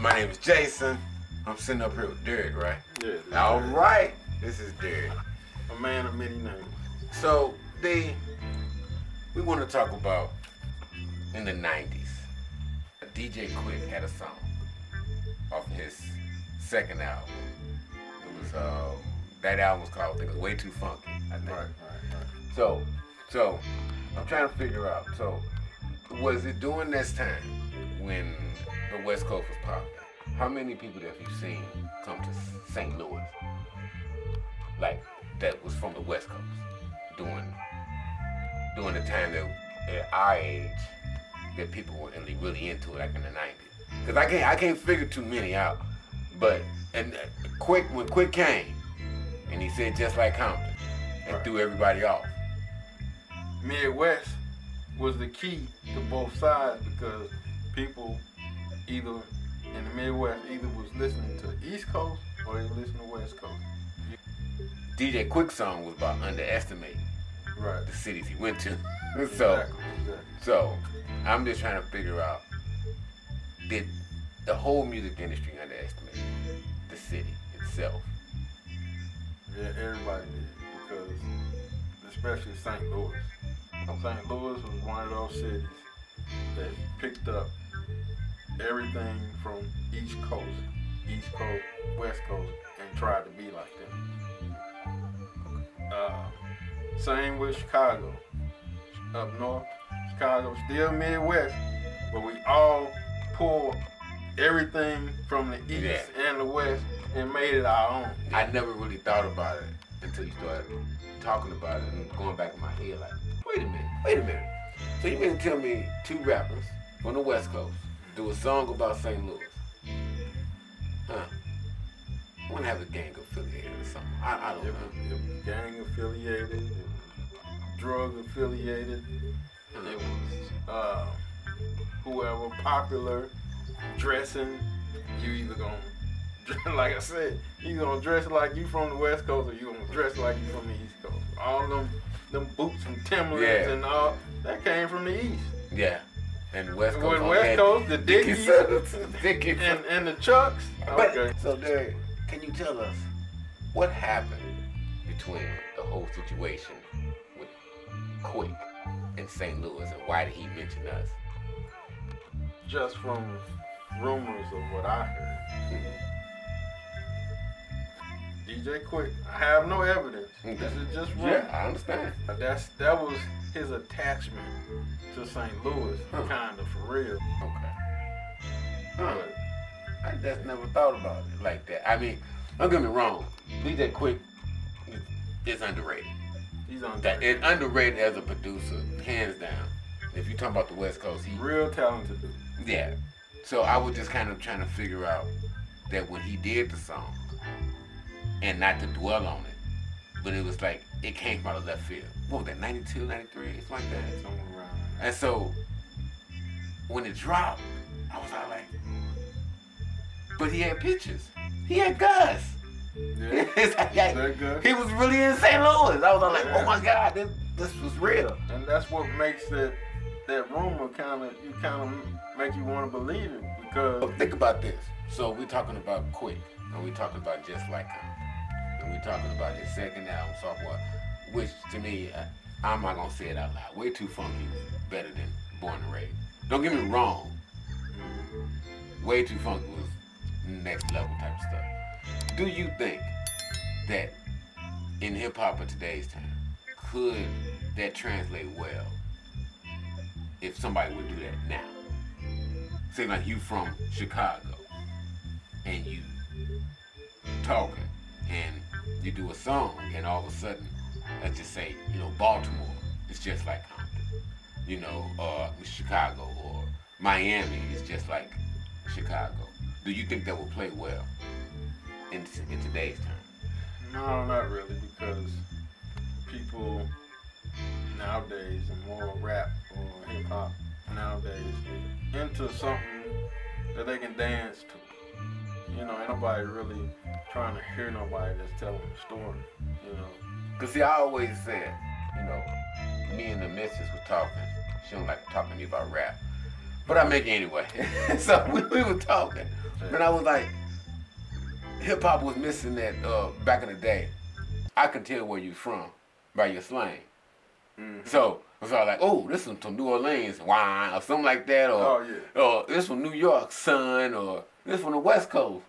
My name is Jason. I'm sitting up here with Derek, right? Yeah. All right. This is Derek. A man of many names. So, we want to talk about in the 90s. DJ Quik had a song off his second album. It was, that album was called, I think it was Way Too Funky, I think. Right. So, I'm trying to figure out, was it during this time when the West Coast was popping? How many people have you seen come to St. Louis? Like, that was from the West Coast during the time that at our age that people were really into it, like in the 90s. Because I can't figure too many out. But when Quik came and he said Jus Lyke Compton and threw everybody off. Midwest was the key to both sides because people either in the Midwest either was listening to the East Coast or they were listening to West Coast. DJ Quik's song was about underestimating the cities he went to. Exactly. So I'm just trying to figure out, did the whole music industry underestimate the city itself? Yeah, everybody did because especially St. Louis. St. Louis was one of those cities that picked up everything from East Coast, West Coast, and tried to be like them. Same with Chicago. Up north, Chicago, still Midwest, but we all pulled everything from the East and the West and made it our own. I never really thought about it until you started talking about it and going back in my head like, wait a minute. So you mean to tell me two rappers from the West Coast do a song about St. Louis? Huh. I want to have a gang affiliated or something. I don't know. It was gang affiliated, it was drug affiliated, it was whoever popular dressing. You either gonna, like I said, you gonna dress like you from the West Coast or you gonna dress like you from the East Coast. All them boots and Timberlands and all, that came from the East. Yeah. And West Coast. With West Coast, the Dickies and the Chucks. Okay. So Derek, can you tell us what happened between the whole situation with Quik in St. Louis and why did he mention us? Just from rumors of what I heard. DJ Quik, I have no evidence. Okay. This is just rumors. Yeah, I understand. That was his attachment to St. Louis, kind of for real. Okay. But I just never thought about it like that. I mean, don't get me wrong. DJ Quik is underrated. He's underrated. It's underrated as a producer, hands down. If you're talking about the West Coast, he's real talented dude. Yeah. So I was just kind of trying to figure out that when he did the song, and not to dwell on it, but it was like, it came from out of left field. What was that, 92, 93, something like that? Somewhere around. And so, when it dropped, I was all like, but he had pictures. He had Gus. Yeah. He was really in St. Louis. I was all like, oh my God, this was real. And that's what makes that rumor kind of make you want to believe it because. But think about this. So we're talking about Quik, and we're talking about Jus Lyke Compton, and we're talking about his second album, Sophomore, which to me, I'm not gonna say it out loud. Way Too Funky is better than Born and Raised. Don't get me wrong. Way Too Funky was next level type of stuff. Do you think that in hip hop of today's time, could that translate well if somebody would do that now? Say like you from Chicago and you talking and you do a song and all of a sudden, let's just say, Baltimore, it's just like Compton. Chicago or Miami is just like Chicago. Do you think that will play well in today's time? No, not really, because people nowadays are more rap or hip hop nowadays into something that they can dance to. Ain't nobody really trying to hear nobody that's telling a story, Cause see, I always said, me and the missus was talking. She don't like talking to me about rap. But I make it anyway. So we were talking. And I was like, hip hop was missing that back in the day. I can tell where you're from by your slang. Mm-hmm. So it was all like, oh, this is from New Orleans, wine, or something like that, or this from New York, son, or this from the West Coast,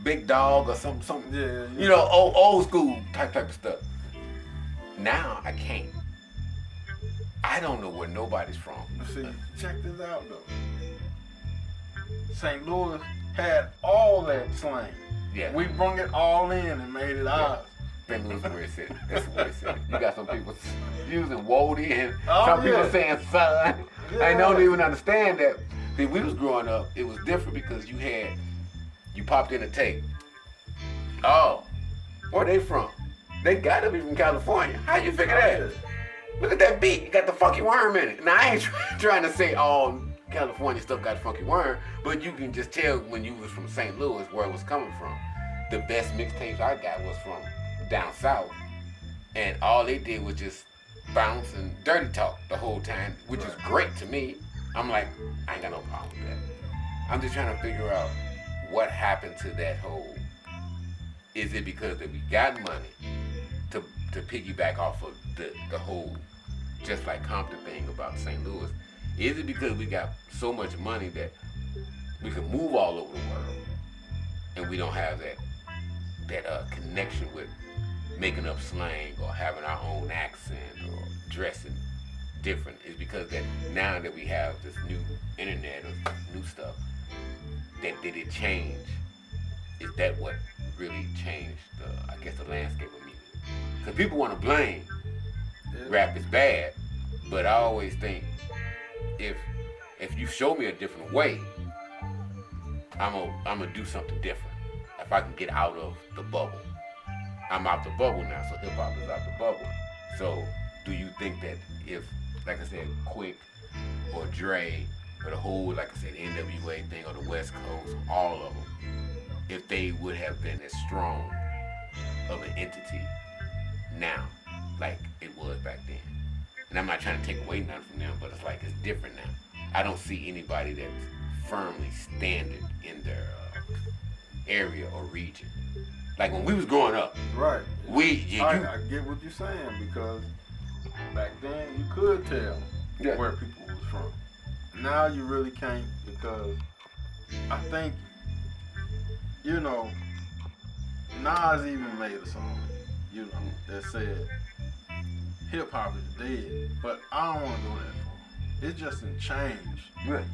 big dog, or something. Yeah. You know, old school type of stuff. Now I can't. I don't know where nobody's from. See, check this out though. St. Louis had all that slang. Yeah. We brung it all in and made it ours. St. Louis is a weird city. It's a weird city. You got some people using Wody and some people saying son. Yeah. I don't even understand that. See, we was growing up, it was different because you popped in a tape. Oh, where they from? They gotta be from California. How you figure that? Look at that beat. It got the funky worm in it. Now, I ain't trying to say all California stuff got funky worm, but you can just tell when you was from St. Louis where it was coming from. The best mixtapes I got was from down south, and all they did was just bounce and dirty talk the whole time, which is great to me. I'm like, I ain't got no problem with that. I'm just trying to figure out what happened to that whole. Is it because that we got money to piggyback off of the whole Jus Lyke Compton thing about St. Louis? Is it because we got so much money that we can move all over the world and we don't have that connection with making up slang or having our own accent or dressing different? Is because that now that we have this new internet or new stuff, that did it change? Is that what really changed the landscape of music? Because people want to blame rap is bad, but I always think if you show me a different way, I'm gonna do something different. If I can get out of the bubble, I'm out the bubble now. So hip hop is out the bubble. So do you think that if, like I said, Quik or Dre or the whole, like I said, NWA thing or the West Coast, all of them, if they would have been as strong of an entity now, like it was back then? And I'm not trying to take away nothing from them, but it's like it's different now. I don't see anybody that's firmly standing in their area or region. Like when we was growing up. Right. I get what you're saying, because back then you could tell where people was from. Now you really can't, because I think, Nas even made a song, that said hip hop is dead, but I don't want to go that far. It's just in change. Right.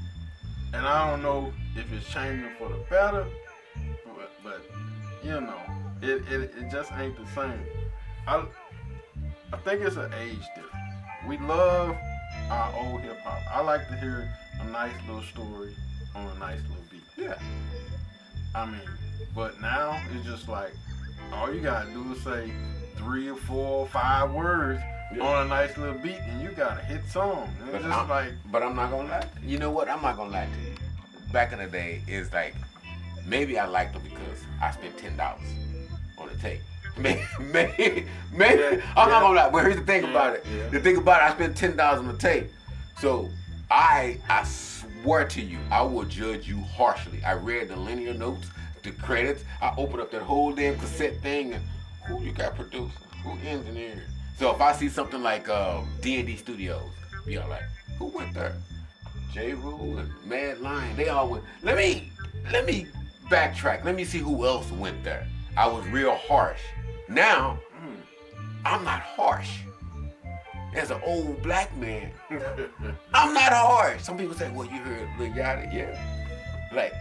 And I don't know if it's changing for the better, but it just ain't the same. I think it's an age difference. We love our old hip hop. I like to hear a nice little story on a nice little beat. Yeah. I mean, but now it's just like all you gotta do is say 3 or 4 or 5 words on a nice little beat, and you got a hit song. It's but I'm not gonna lie. You know what? I'm not gonna lie to you. Back in the day, it's like maybe I liked them because I spent $10 on the tape. Maybe. I'm not gonna lie. But here's the thing about it. Yeah. The thing about it, I spent $10 on the tape. So I swear to you, I will judge you harshly. I read the linear notes, the credits. I opened up that whole damn cassette thing, and who you got producing? Who engineered? So if I see something like D&D Studios, be all like, who went there? J. Rule and Mad Lion, they all went. Let me backtrack. Let me see who else went there. I was real harsh. Now, I'm not harsh. As an old black man, I'm not harsh. Some people say, well, you heard Lil Yachty? Yeah. Like,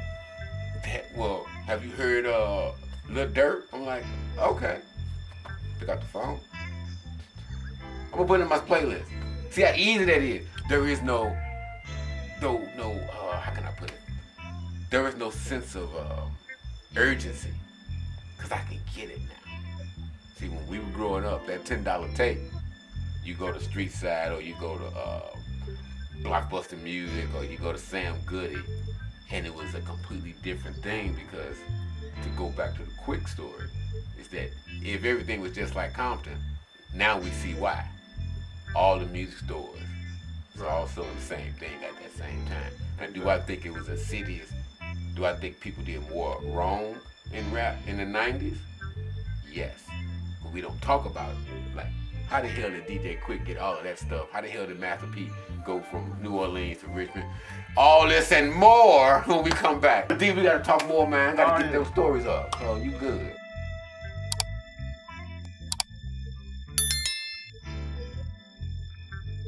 that, well, have you heard Lil Durk? I'm like, okay. Pick out the phone. I'm gonna put it in my playlist. See how easy that is. There is no, how can I put it? There is no sense of urgency, because I can get it now. See, when we were growing up, that $10 tape, you go to Street Side, or you go to Blockbuster Music, or you go to Sam Goody, and it was a completely different thing, because to go back to the Quik story, is that if everything was just like Compton, now we see why. All the music stores It's all selling the same thing at that same time. And do I think it was as serious? Do I think people did more wrong in rap in the 90s? Yes. But we don't talk about it. Like, how the hell did DJ Quik get all of that stuff? How the hell did Master P go from New Orleans to Richmond? All this and more when we come back. D, we gotta talk more, man. Gotta get those stories up. So you good.